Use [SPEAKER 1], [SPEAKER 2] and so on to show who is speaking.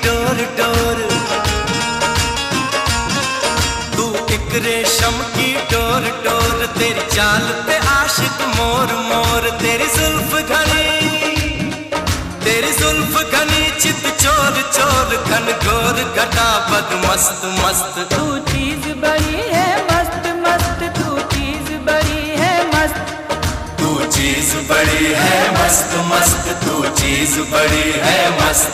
[SPEAKER 1] Door door, तू एक रेशम की डोर डोर, तेरी चाल पे आशिक मोर मोर, तेरी जुल्फ घनी चित चोर चोर, घन घोर घटा बद मस्त मस्त।
[SPEAKER 2] तू चीज बड़ी है मस्त मस्त, तू चीज बड़ी है मस्त,
[SPEAKER 1] तू चीज बड़ी है मस्त मस्त, तू चीज बड़ी है मस्त।